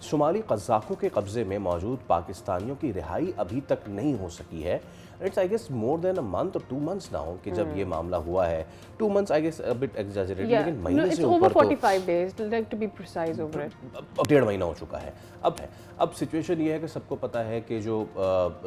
शुमाली कज़ाक़ों के कब्ज़े में मौजूद पाकिस्तानियों की रिहाई अभी तक नहीं हो सकी है। It's I guess more than a month और 2 मंथ्स नाउ कि जब ये मामला हुआ है। 2 months I guess a bit exaggerated, Yeah, लेकिन no, महीने से it's over ऊपर तो 45 days, like to be precise over it. अब 1.5 महीना हो चुका है। अब सिचुएशन ये है कि सबको पता है कि जो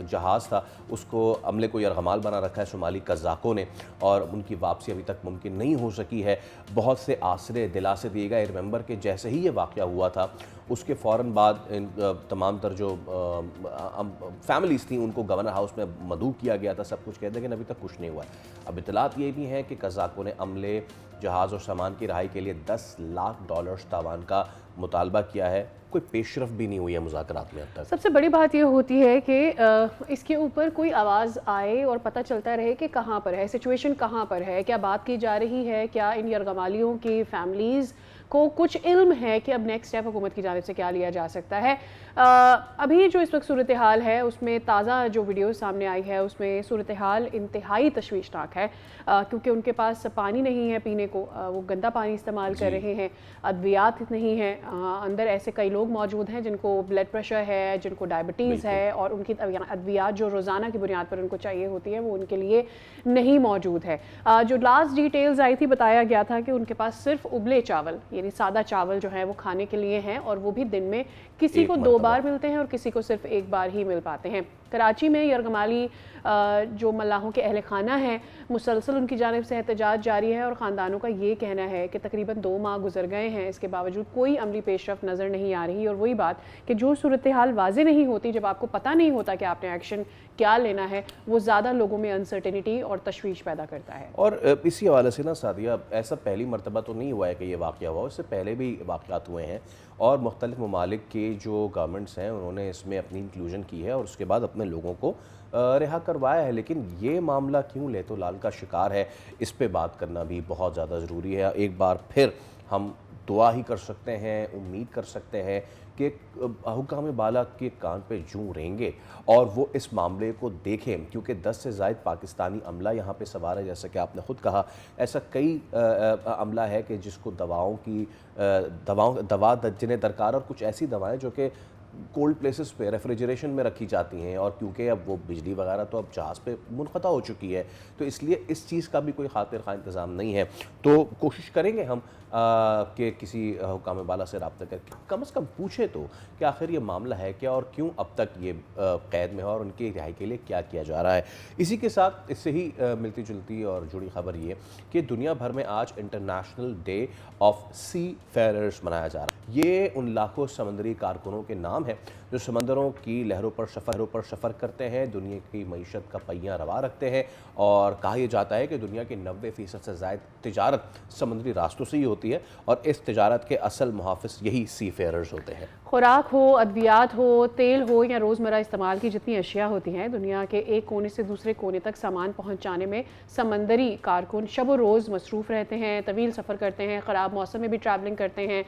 जहाज़ था उसको अमले को यरगमाल बना रखा है शुमाली कज़ाक़ों ने, और उनकी वापसी अभी तक मुमकिन नहीं हो सकी है। बहुत से आसरे दिलासे दिए गए। रिमेंबर कि जैसे ही ये वाक़या हुआ था उसके फ़ौरन बाद इन तमाम तर जो फैमिलीज़ थी उनको गवर्नर हाउस में मदऊ किया गया था, सब कुछ कहते, लेकिन अभी तक कुछ नहीं हुआ है। अब इत्तलात ये भी हैं कि कज़ाक़ों ने अमले, जहाज़ और सामान की रहाई के लिए $10 लाख तावान का मुतालबा किया है। कोई पेशरफ भी नहीं हुई है मुज़ाकरात में अब तक। सबसे बड़ी बात ये होती है कि इसके ऊपर कोई आवाज़ आए और पता चलता रहे कि कहाँ पर है सिचुएशन, कहाँ पर है, क्या बात की जा रही है, क्या इन यरगमालियों की फैमिलीज़ को कुछ इल्म है कि अब नेक्स्ट स्टेप हुकूमत की जानिब से क्या लिया जा सकता है। अभी जो इस वक्त सूरत हाल है उसमें ताज़ा जो वीडियो सामने आई है उसमें सूरत हाल इंतहाई तशवीशनाक है, क्योंकि उनके पास पानी नहीं है पीने को, वो गंदा पानी इस्तेमाल कर रहे हैं, अद्वियात नहीं है, अंदर ऐसे कई लोग मौजूद हैं जिनको ब्लड प्रेशर है, जिनको डायबिटीज़ है, और उनकी अद्वियात जो रोज़ाना की बुनियाद पर उनको चाहिए होती है वो उनके लिए नहीं मौजूद है। जो लास्ट डिटेल्स आई थी बताया गया था कि उनके पास सिर्फ उबले चावल यानी सादा चावल जो है वो खाने के लिए हैं, और वो भी दिन में किसी को 2 बार मिलते हैं और किसी को सिर्फ 1 बार ही मिल पाते हैं। कराची में यरगमाली जो मल्लाहों के अहल खाना हैं मुसलसल उनकी जानिब से एहतजाज जारी है, और ख़ानदानों का ये कहना है कि तकरीबन 2 माह गुजर गए हैं, इसके बावजूद कोई अमली पेशरफ नज़र नहीं आ रही। और वही बात कि जो सूरत हाल वाज़े नहीं होती, जब आपको पता नहीं होता कि आपने एक्शन क्या लेना है, वो ज़्यादा लोगों में अनसर्टेनिटी और तशवीश पैदा करता है। और इसी हवाले से ना सादिया, ऐसा पहली मरतबा तो नहीं हुआ है कि ये वाक़या हुआ, इससे पहले भी वाक़यात हुए हैं और मुख्तलिफ़ ममालिक के जो गवर्नमेंट्स हैं उन्होंने इसमें अपनी इंक्लूजन की है और उसके बाद अपने लोगों को रिहा करवाया है। लेकिन ये मामला क्यों ले तो लाल का शिकार है, इस पे बात करना भी बहुत ज़्यादा ज़रूरी है। एक बार फिर हम दुआ ही कर सकते हैं, उम्मीद कर सकते हैं कि हुक्काम बाला के कान पे जूं रेंगे और वो इस मामले को देखें, क्योंकि 10 से ज़ायद पाकिस्तानी अमला यहाँ पे सवार है। जैसा कि आपने ख़ुद कहा, ऐसा कई अमला है कि जिसको दवा जिन्हें दरकार, और कुछ ऐसी दवाएं जो कि कोल्ड प्लेसेस पे रेफ्रिजरेशन में रखी जाती हैं, और क्योंकि अब वो बिजली वगैरह तो अब जहाज़ पे मुनक़ता हो चुकी है, तो इसलिए इस चीज़ का भी कोई खातिर खा इंतज़ाम नहीं है। तो कोशिश करेंगे हम कि किसी हुकाम बाला से रब्ता करके कम से कम पूछे तो कि आखिर ये मामला है क्या और क्यों अब तक ये कैद में है और उनकी रिहाई के लिए क्या किया जा रहा है। इसी के साथ इससे ही मिलती जुलती और जुड़ी खबर ये कि दुनिया भर में आज इंटरनेशनल डे ऑफ सी फेयरर्स मनाया जा रहा है। ये उन लाखों समंदरी कारकुनों के नाम है जो समंदरों की लहरों पर सफ़र करते हैं, दुनिया की मईशत का पहिया रवा रखते हैं, और कहा यह जाता है कि दुनिया की 90% से ज़ायद तिजारत समुद्री रास्तों से ही होती है, और इस तिजारत के असल मुहाफ़िज़ यही सी फेयरर्स होते हैं। खुराक हो, अद्वियात हो, तेल हो या रोज़मर्रा इस्तेमाल की जितनी अशिया होती हैं, दुनिया के एक कोने से दूसरे कोने तक सामान पहुंचाने में समंदरी कारकुन शब व रोज़ मसरूफ़ रहते हैं, तवील सफ़र करते हैं, ख़राब मौसम में भी ट्रैवलिंग करते हैं,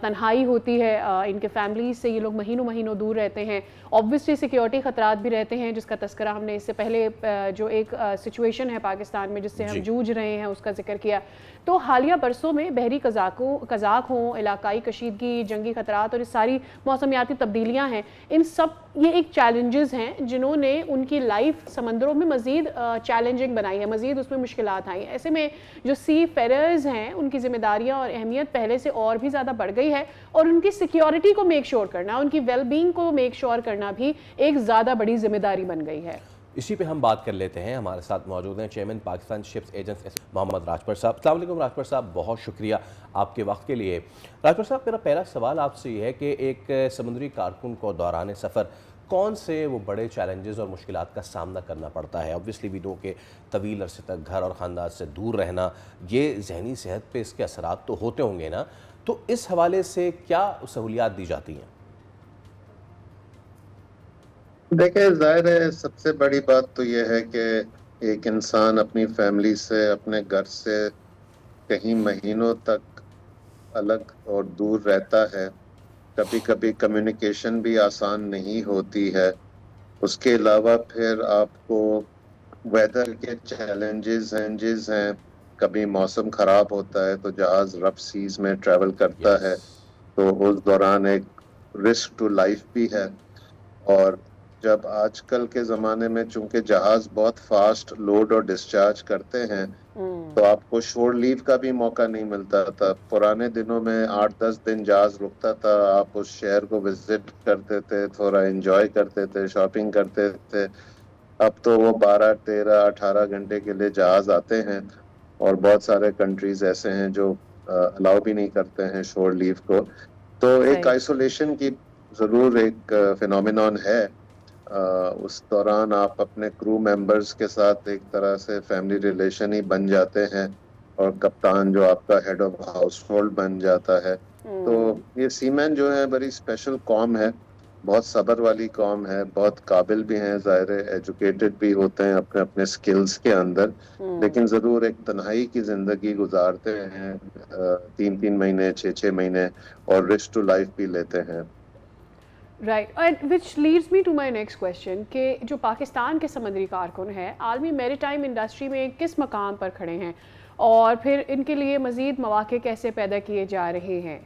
तन्हाई होती है, इनके फैमिली से ये लोग महीनों महीनों दूर रहते हैं, ऑब्वियसली सिक्योरिटी ख़तरात भी रहते हैं जिसका तस्करा हमने इससे पहले जो एक सिचुएशन है पाकिस्तान में जिससे हम जूझ रहे हैं उसका जिक्र किया। तो हालिया बरसों में बहरी कज़ाक हों, इलाकाई कशीदगी, जंगी ख़तरात और सारी मौसमियाती तब्दीलियाँ हैं, इन सब ये एक चैलेंजेस हैं जिन्होंने उनकी लाइफ समंदरों में मज़ीद चैलेंजिंग बनाई है, मज़ीद उसमें मुश्किलात आई। ऐसे में जो सी फेरर्स हैं उनकी ज़िम्मेदारियाँ और अहमियत पहले से और भी ज़्यादा बढ़ गई है, और उनकी सिक्योरिटी को मेक श्योर करना, उनकी वेलबींग को मेक श्योर करना भी एक ज़्यादा बड़ी ज़िम्मेदारी बन गई है। इसी पे हम बात कर लेते हैं। हमारे साथ मौजूद हैं chairman Pakistan ships agents Mohammad Rajpar साहब। अस्सलाम वालेकुम राजपर साहब, बहुत शुक्रिया आपके वक्त के लिए। राजपर साहब, मेरा पहला सवाल आपसे ये है कि एक समुद्री कारकुन को दौरान सफ़र कौन से वो बड़े चैलेंजेस और मुश्किलात का सामना करना पड़ता है? ऑब्वियसली विदों के तवील अरसे तक घर और ख़ानदान से दूर रहना, ये जहनी सेहत पे इसके असरात तो होते होंगे ना, तो इस हवाले से क्या सहूलियात दी जाती हैं? देखिए, जाहिर है सबसे बड़ी बात तो यह है कि एक इंसान अपनी फैमिली से, अपने घर से कहीं महीनों तक अलग और दूर रहता है। कभी कभी कम्युनिकेशन भी आसान नहीं होती है। उसके अलावा फिर आपको वेदर के चैलेंजेस हैं। कभी मौसम खराब होता है तो जहाज रफ सीज में ट्रेवल करता यस। है, तो उस दौरान एक रिस्क टू लाइफ भी है। और जब आजकल के ज़माने में चूंकि जहाज़ बहुत फास्ट लोड और डिस्चार्ज करते हैं, तो आपको शोर लीव का भी मौका नहीं मिलता था। पुराने दिनों में 8-10 दिन जहाज रुकता था, आप उस शहर को विजिट करते थे, थोड़ा एंजॉय करते थे, शॉपिंग करते थे। अब तो वो 12, 13, 18 घंटे के लिए जहाज आते हैं, और बहुत सारे कंट्रीज ऐसे हैं जो अलाउ भी नहीं करते हैं शोर लीव को। तो एक सही। आइसोलेशन की जरूर एक फिनोमिनॉन है। उस दौरान आप अपने क्रू मेंबर्स के साथ एक तरह से फैमिली रिलेशन ही बन जाते हैं, और कप्तान जो आपका हेड ऑफ हाउस होल्ड बन जाता है। तो ये सीमैन जो है बड़ी स्पेशल कॉम है, बहुत सब्र वाली कॉम है, बहुत काबिल भी हैं, ज़ाहिर है एजुकेटेड भी होते हैं अपने अपने स्किल्स के अंदर, लेकिन ज़रूर एक तन्हाई की ज़िंदगी गुजारते हैं, 3-3 महीने, 6-6 महीने, और रिस्क टू लाइफ भी लेते हैं। Right, and which leads me to my next question कि जो पाकिस्तान के समुद्री कारकुन हैं आलमी मैरीटाइम इंडस्ट्री में किस मकाम पर खड़े हैं, और फिर इनके लिए मज़ीद मौक़े कैसे पैदा किए जा रहे हैं?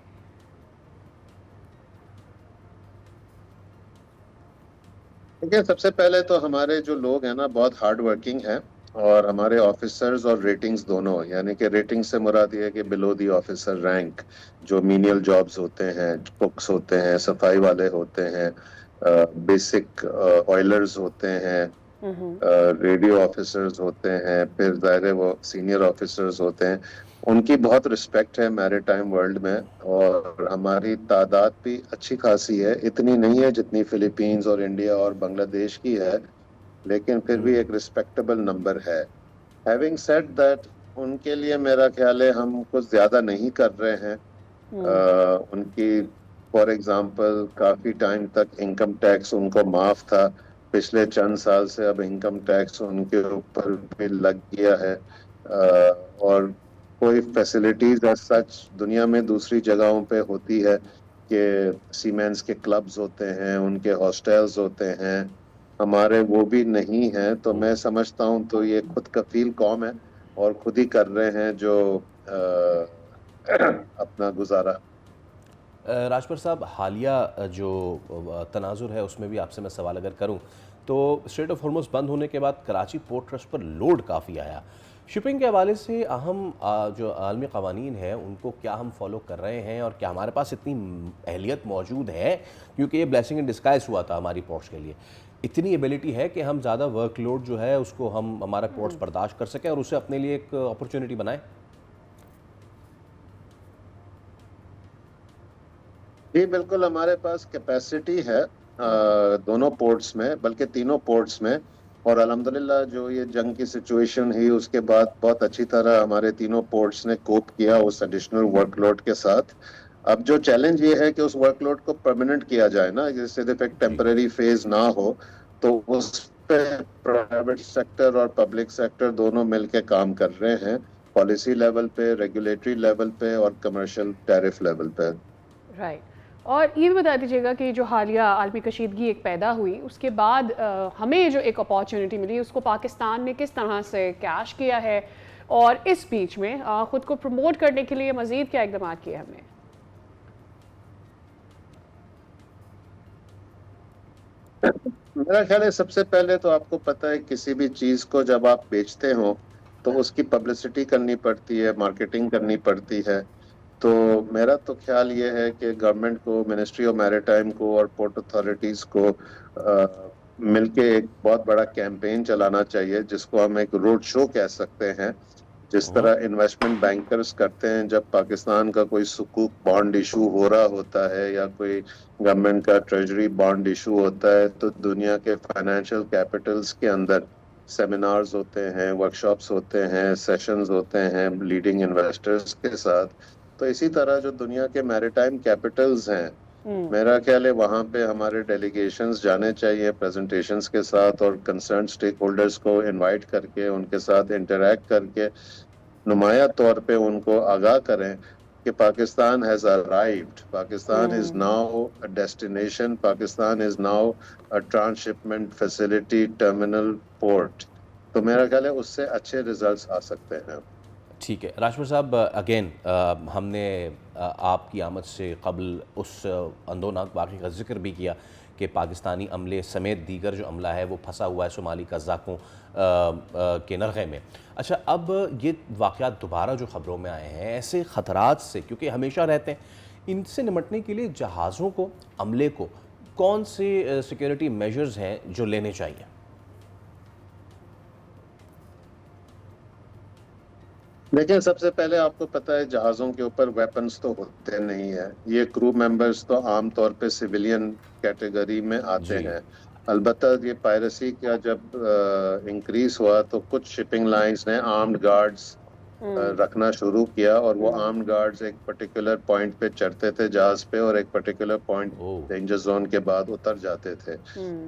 देखिए, सबसे पहले तो हमारे जो लोग हैं ना बहुत हार्ड वर्किंग हैं, और हमारे ऑफिसर्स और रेटिंग्स दोनों, यानी कि रेटिंग से मुराद ये है कि बिलो दी ऑफिसर रैंक, जो मीनियल जॉब्स होते हैं, कुक्स होते हैं, सफाई वाले होते हैं, बेसिक ऑयलर्स होते हैं, रेडियो ऑफिसर्स होते हैं, फिर ज़ाहिर है वो सीनियर ऑफिसर्स होते हैं, उनकी बहुत रिस्पेक्ट है मैरीटाइम वर्ल्ड में। और हमारी तादाद भी अच्छी खासी है, इतनी नहीं है जितनी फिलीपींस और इंडिया और बांग्लादेश की है, लेकिन फिर भी एक रिस्पेक्टेबल नंबर है। हैविंग सेड दैट, उनके लिए मेरा ख्याल है हम कुछ ज्यादा नहीं कर रहे हैं। उनकी फॉर एग्जांपल काफी टाइम तक इनकम टैक्स उनको माफ था, पिछले चंद साल से अब इनकम टैक्स उनके ऊपर भी लग गया है। और कोई फैसिलिटीज सच दुनिया में दूसरी जगहों पे होती है कि सीमेंस के क्लब्स होते हैं, उनके हॉस्टल्स होते हैं, हमारे वो भी नहीं है। तो मैं समझता हूँ तो ये खुद कफील कौम है, और खुद ही कर रहे हैं जो अपना गुजारा। राजपर साहब, हालिया जो तनाजुर है उसमें भी आपसे मैं सवाल अगर करूं, तो स्ट्रेट ऑफ हॉर्मुज़ बंद होने के बाद कराची पोर्ट ट्रस्ट पर लोड काफ़ी आया। शिपिंग के हवाले से अहम जो आलमी कवानीन हैं उनको क्या हम फॉलो कर रहे हैं, और क्या हमारे पास इतनी अहलियत मौजूद है, क्योंकि ये ब्लेसिंग इन डिस्गाइज हुआ था हमारी पोर्ट्स के लिए, इतनी एबिलिटी है कि हम ज़्यादा वर्कलोड जो है उसको हम हमारा पोर्ट्स बर्दाश्त कर सकें और उसे अपने लिए एक अपॉर्चुनिटी बनाएं? जी बिल्कुल, हमारे पास कैपेसिटी है दोनों पोर्ट्स में, बल्कि तीनों पोर्ट्स में। और अल्हम्दुलिल्लाह जो ये जंग की सिचुएशन हुई उसके बाद बहुत अच्छी तरह हमारे तीनों पोर्ट्स ने कोप किया उस एडिशनल वर्कलोड के साथ। अब जो चैलेंज ये है कि उस वर्कलोड को परमानेंट किया जाए ना, जैसे सिर्फ एक टेम्पररी फेज ना हो, तो उस पे प्राइवेट सेक्टर और पब्लिक सेक्टर दोनों मिलकर काम कर रहे हैं, पॉलिसी लेवल पे, रेगुलेटरी लेवल पे, और कमर्शियल टैरिफ लेवल पे। राइट, और ये भी बता दीजिएगा कि जो हालिया आलमी कशीदगी एक पैदा हुई उसके बाद हमें जो एक अपॉर्चुनिटी मिली उसको पाकिस्तान ने किस तरह से कैश किया है, और इस बीच में ख़ुद को प्रमोट करने के लिए मज़ीद क्या इक़दाम किए हमने? मेरा ख्याल है सबसे पहले तो आपको पता है किसी भी चीज को जब आप बेचते हो तो उसकी पब्लिसिटी करनी पड़ती है, मार्केटिंग करनी पड़ती है। तो मेरा तो ख्याल ये है कि गवर्नमेंट को, मिनिस्ट्री ऑफ मैरीटाइम को और पोर्ट अथॉरिटीज को मिलके एक बहुत बड़ा कैंपेन चलाना चाहिए, जिसको हम एक रोड शो कह सकते हैं। जिस तरह इन्वेस्टमेंट बैंकर्स करते हैं जब पाकिस्तान का कोई सुकूक बॉन्ड इशू हो रहा होता है या कोई गवर्नमेंट का ट्रेजरी बॉन्ड इशू होता है, तो दुनिया के फाइनेंशियल कैपिटल्स के अंदर सेमिनार्स होते हैं, वर्कशॉप्स होते हैं, सेशंस होते हैं लीडिंग इन्वेस्टर्स के साथ। तो इसी तरह जो दुनिया के मैरीटाइम कैपिटल्स हैं, मेरा ख्याल है वहाँ पे हमारे डेलीगेशंस जाने चाहिए प्रेजेंटेशंस के साथ, और कंसर्न स्टेक होल्डर्स को इनवाइट करके उनके साथ इंटरैक्ट करके नुमाया तौर पे उनको आगाह करें कि Pakistan has arrived, Pakistan is now a destination, Pakistan is now a transshipment facility, terminal, port. तो मेरा ख्याल है उससे अच्छे रिजल्ट्स आ सकते हैं। ठीक है राजपूत साहब, अगेन हमने आपकी आमद से कबल उस अंदोनाक वाक़े का जिक्र भी किया कि पाकिस्तानी अमले समेत दीगर जो अमला है वो फंसा हुआ है सोमाली कज़ाकों के नरग़े में। अच्छा, अब ये वाक़यात दोबारा जो ख़बरों में आए हैं, ऐसे ख़तरात से क्योंकि हमेशा रहते हैं, इनसे निपटने के लिए जहाज़ों को, अमले को कौन से सिक्योरिटी मेजर्स हैं जो लेने चाहिए? देखिए, सबसे पहले आपको पता है जहाज़ों के ऊपर वेपन्स तो होते नहीं है। ये क्रू मेंबर्स तो आम तौर पे सिविलियन कैटेगरी में आते जी। हैं। अलबत्ता ये पायरेसी का जब इंक्रीज हुआ तो कुछ शिपिंग लाइंस ने आर्म्ड गार्ड्स रखना शुरू किया, और वो आर्म्ड गार्ड्स एक पर्टिकुलर पॉइंट पे चढ़ते थे जहाज पे, और एक पर्टिकुलर पॉइंट ओह। डेंजर जोन के बाद उतर जाते थे।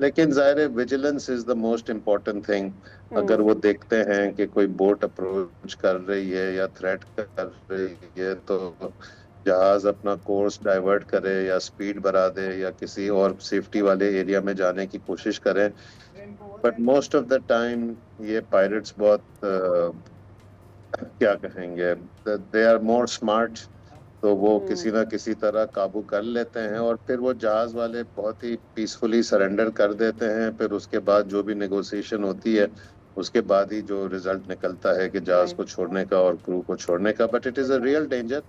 लेकिन जाहिर है vigilance is the most important thing. अगर वो देखते हैं कि कोई बोट अप्रोच कर रही है या थ्रेट कर रही है, तो जहाज अपना कोर्स डाइवर्ट करे या स्पीड बढ़ा दे या किसी और सेफ्टी वाले एरिया में जाने की कोशिश करें। But most of the time ये पायरेट्स बहुत क्या कहेंगे, दे आर मोर स्मार्ट, तो वो किसी ना किसी तरह काबू कर लेते हैं, और फिर वो जहाज वाले बहुत ही पीसफुली सरेंडर कर देते हैं। फिर उसके बाद जो भी नेगोशिएशन होती है, उसके बाद ही जो रिजल्ट निकलता है कि जहाज को छोड़ने का और क्रू को छोड़ने का। But it is a real danger.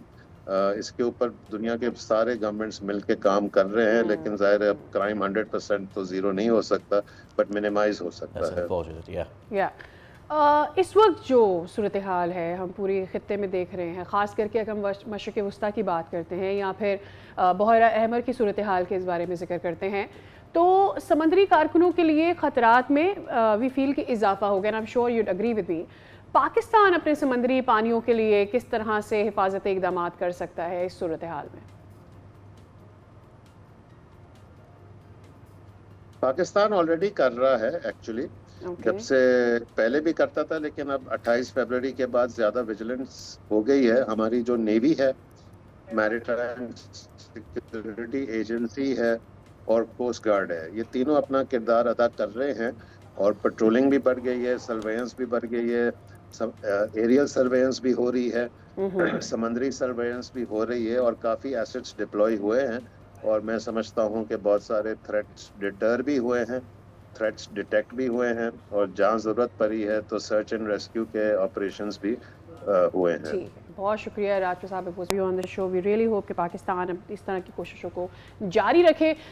इसके ऊपर दुनिया के सारे गवर्नमेंट्स मिलके काम कर रहे हैं, लेकिन जाहिर है अब क्राइम 100% तो ज़ीरो नहीं हो सकता, बट मिनिमाइज हो सकता है। या इस वक्त जो सूरत हाल है हम पूरे ख़ित्ते में देख रहे हैं, ख़ास करके अगर हम मशरिक़ वस्ता की बात करते हैं या फिर बहरा अहमर की सूरत हाल के इस बारे में ज़िक्र करते हैं, तो समंदरी कारकुनों के लिए ख़तरात में वी फील की इजाफा हो गया। I am sure you'd agree with me. Pakistan अपने समंदरी पानियों के लिए किस तरह से हिफाजती इक़दाम कर सकता है इस सूरत हाल में? पाकिस्तान ऑलरेडी कर रहा है एक्चुअली। जब से पहले भी करता था, लेकिन अब 28 फरवरी के बाद ज्यादा विजिलेंस हो गई है। हमारी जो नेवी है, मैरिटाइम सिक्योरिटी एजेंसी है और कोस्ट गार्ड है, ये तीनों अपना किरदार अदा कर रहे हैं, और पेट्रोलिंग भी बढ़ गई है, सर्वेलेंस भी बढ़ गई है, एरियल सर्वेलेंस भी हो रही है, समंदरी सर्वेलेंस भी हो रही है, और काफ़ी एसेट्स डिप्लॉय हुए हैं। और मैं समझता हूं कि बहुत सारे थ्रेट्स डिटर भी हुए हैं, थ्रेट्स डिटेक्ट भी हुए हैं, और जहां ज़रूरत पड़ी है तो सर्च एंड रेस्क्यू के ऑपरेशंस भी हुए हैं। ठीक है, बहुत शुक्रिया राजपूत साहब on the show. We really hope कि पाकिस्तान इस तरह की कोशिशों को जारी रखे।